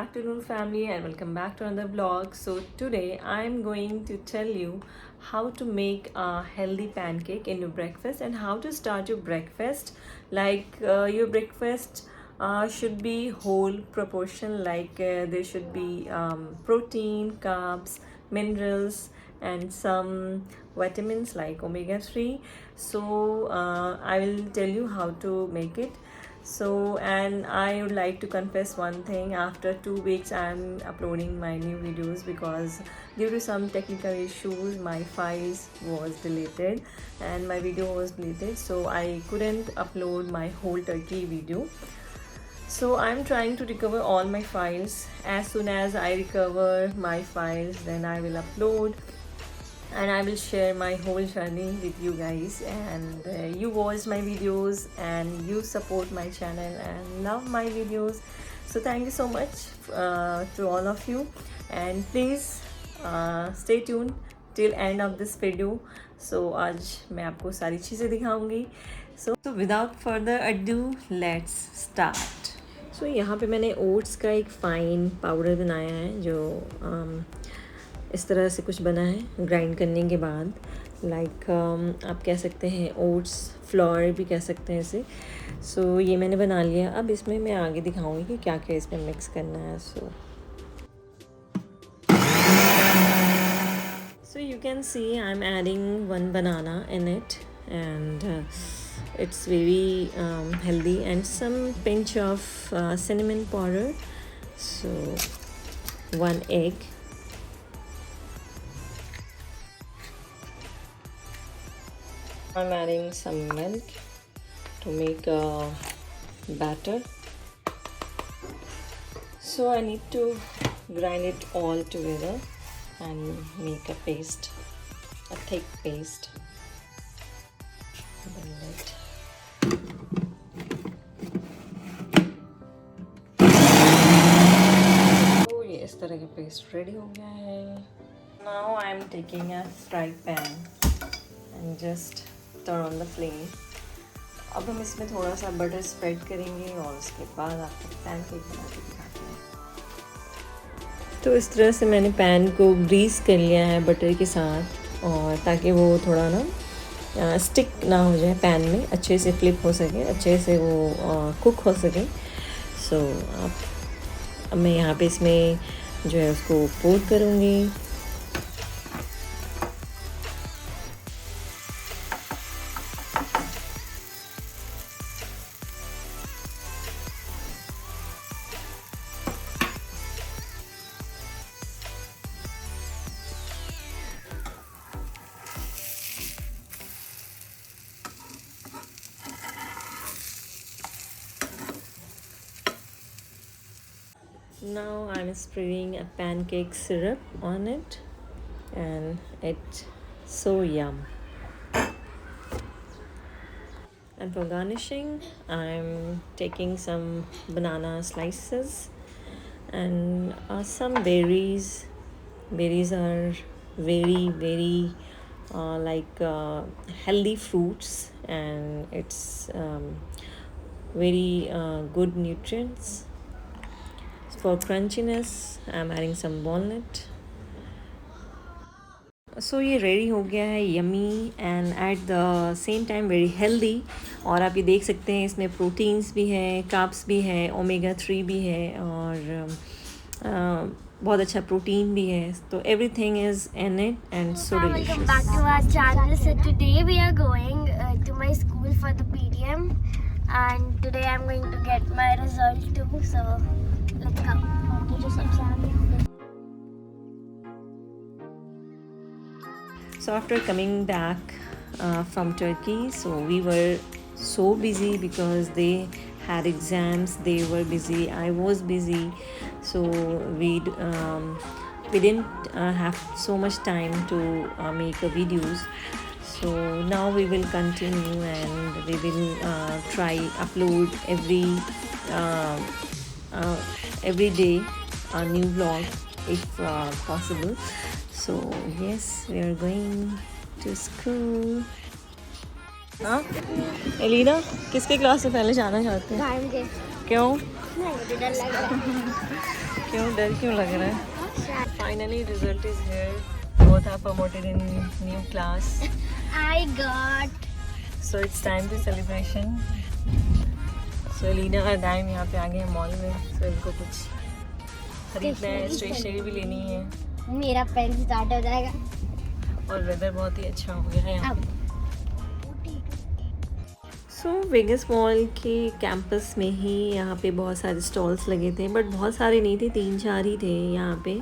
afternoon family and welcome back to another vlog. So today I'm going to tell you how to make a healthy pancake in your breakfast and how to start your breakfast. Your breakfast should be whole proportion, there should be protein, carbs, minerals and some vitamins like omega-3. So I will tell you how to make it. So, and I would like to confess one thing: after 2 weeks I'm uploading my new videos because due to some technical issues my files was deleted and my video was deleted, so I couldn't upload my whole turkey video. So I'm trying to recover all my files. As soon as I recover my files, then I will upload and I will share my whole journey with you guys. And you watch my videos and you support my channel and love my videos, so thank you so much to all of you, and please stay tuned till end of this video. So आज मैं आपको सारी चीज़ें दिखाऊंगी. So without further ado, let's start. So यहाँ पे मैंने oats का एक फाइन पाउडर बनाया है जो इस तरह से कुछ बना है ग्राइंड करने के बाद. आप कह सकते हैं ओट्स फ्लोर भी कह सकते हैं इसे. सो ये मैंने बना लिया. अब इसमें मैं आगे दिखाऊंगी कि क्या क्या इसमें मिक्स करना है. So you can see I'm adding one banana in it, and it's very healthy, and some pinch of cinnamon powder. So one egg. I'm adding some milk to make a batter. So I need to grind it all together and make a paste, a thick paste. तो ये इस तरह का paste ready हो गया है. Now I'm taking a fry pan and just turn on the flame. अब हम इसमें थोड़ा सा बटर स्प्रेड करेंगे और उसके बाद आपको पैनकेक बना के दिखाते हैं. तो इस तरह से मैंने पैन को ग्रीस कर लिया है बटर के साथ, और ताकि वो थोड़ा ना स्टिक ना हो जाए पैन में, अच्छे से फ्लिप हो सके, अच्छे से वो कुक हो सके. सो अब मैं यहाँ पे इसमें जो है उसको पोर करूँगी. Now I'm spreading a pancake syrup on it, and it's so yum. And for garnishing, I'm taking some banana slices and some berries. Berries are very healthy fruits, and it's very good nutrients. For crunchiness, I'm adding some walnut. So ये ready हो गया है, yummy and at the same time very healthy. और आप ये देख सकते हैं इसमें प्रोटीन्स भी है, कार्ब्स भी है, ओमेगा-3 भी है, और बहुत अच्छा प्रोटीन भी है. तो everything is in it and so delicious. Welcome back to our channel. So today we are going to my school for the PDM, and today I'm going to get my result too. So let's go. So after coming back from Turkey, so we were so busy because they had exams. They were busy, I was busy, so we didn't have so much time to make videos. So now we will continue and we will try upload every day a new vlog if possible. So yes, we are going to school. हाँ Elina, किसके class से पहले जाना चाहते हैं? क्यों? मुझे डर लग रहा है. क्यों डर क्यों लग रहा है? Finally result is here. Both are promoted in new class. I got. So it's time to celebration. So Leena और दाइम यहाँ पे आ गए हैं मॉल में. So इनको कुछ खरीदना है, स्टेशनरी भी लेनी है. मेरा पेन स्टार्ट हो जाएगा. और वेदर बहुत ही अच्छा हो गया है यहाँ पे. सो वेगस मॉल के कैंपस में ही यहाँ पे बहुत सारे स्टॉल्स लगे थे, बट बहुत सारे नहीं थे, 3-4 ही थे यहाँ पे.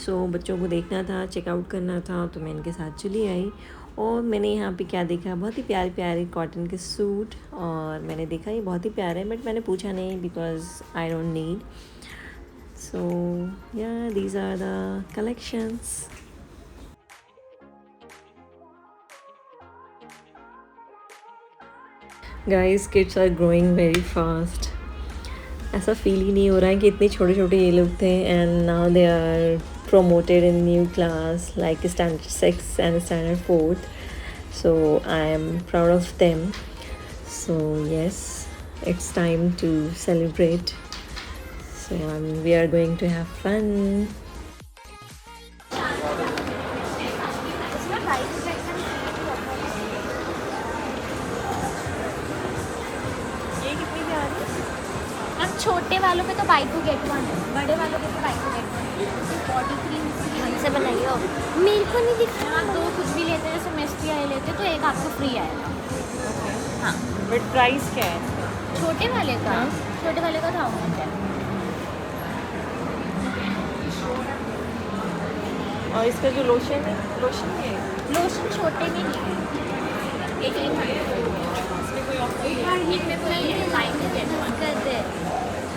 सो बच्चों को देखना था, चेकआउट करना था, तो मैं इनके साथ चली आई. और मैंने यहाँ पे क्या देखा, बहुत ही प्यारे प्यारे कॉटन के सूट. और मैंने देखा ये बहुत ही प्यारे हैं, बट मैंने पूछा नहीं because I don't need. So yeah these are the collections. Guys kids are growing very fast. ऐसा फील ही नहीं हो रहा है कि इतने छोटे छोटे ये लोग थे and now they are promoted in new class like standard 6 and standard 4th. So I am proud of them. So yes, it's time to celebrate. So we are going to have fun. ये कितनी की आ रही है? अब छोटे वालों पे तो बाई टू गेट वन है, बड़े वालों पे तो बाई टू गेट वन. 43 से बनाइए. मेरे को नहीं दिख रहा. दो कुछ भी लेते हैं, जैसे मेस्टी आए लेते तो एक आपको फ्री आएगा. हाँ, बट प्राइस क्या है इसका? छोटे वाले का. छोटे वाले का 1000 है. और इसका जो लोशन है, लोशन है, लोशन छोटे में नहीं. एक इसमें कोई ऑफर इनमें कोई बाई टू गेट वन कर दे.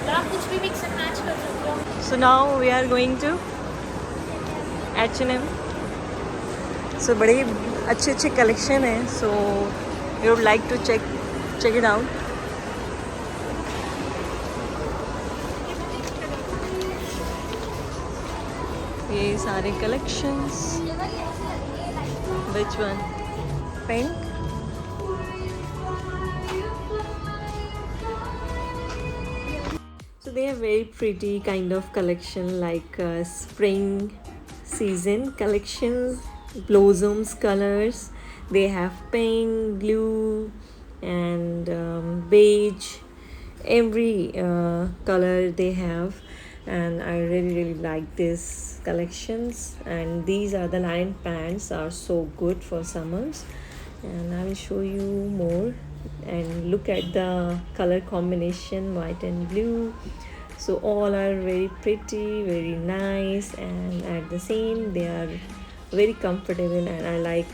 तो आप कुछ भी मिक्स एंड मैच कर सकते हो. So now we are going to H&M. So बड़े अच्छे अच्छे कलेक्शन है. So you would like to check it out. ये सारे collections. Which one? Pink? So they have very pretty kind of collection like spring season collections, blossoms colors. They have pink, blue and beige, every color they have. And I really like these collections. And these are the lion pants, are so good for summers. And I will show you more. And look at the color combination, white and blue. So all are very pretty, very nice, and at the same they are very comfortable. And I like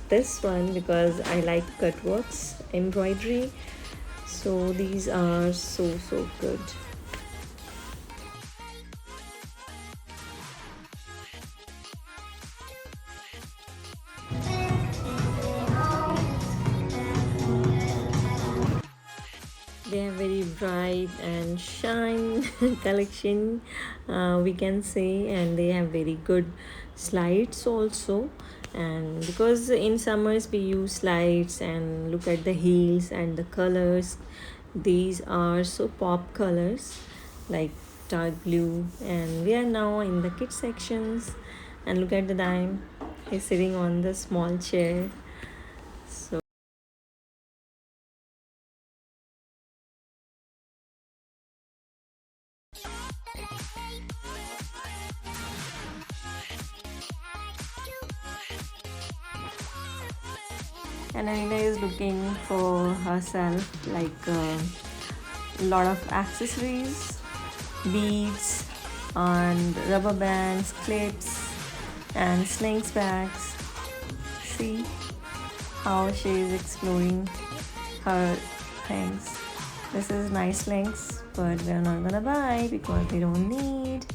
this one because I like cut works, embroidery. So these are so good. They have very bright and shine collection, we can say, and they have very good slides also. And because in summers we use slides, and look at the heels and the colors. These are so pop colors like dark blue. And we are now in the kids sections, and look at the dime, he's sitting on the small chair. So and Alina is looking for herself like a lot of accessories, beads and rubber bands, clips and slings bags. See how she is exploring her things. This is nice slings, but we're not gonna buy because we don't need.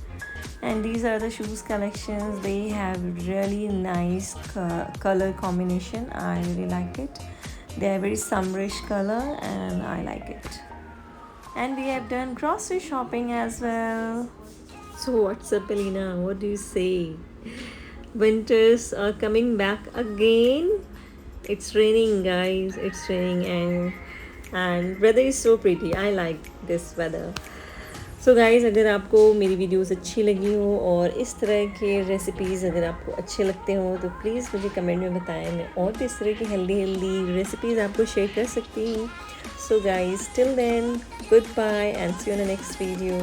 And these are the shoes collections. They have really nice color combination. I really like it. They are very summerish color and I like it. And we have done grocery shopping as well. So what's up, Elena? What do you say? Winters are coming back again. It's raining, guys. It's raining and weather is so pretty. I like this weather. So guys, अगर आपको मेरी videos अच्छी लगी हो और इस तरह के रेसिपीज़ अगर आपको अच्छे लगते हो तो प्लीज़ मुझे कमेंट में बताएं, मैं और भी इस तरह की हेल्दी रेसिपीज़ आपको शेयर कर सकती हूँ. So guys, till then, goodbye and see you in the next video.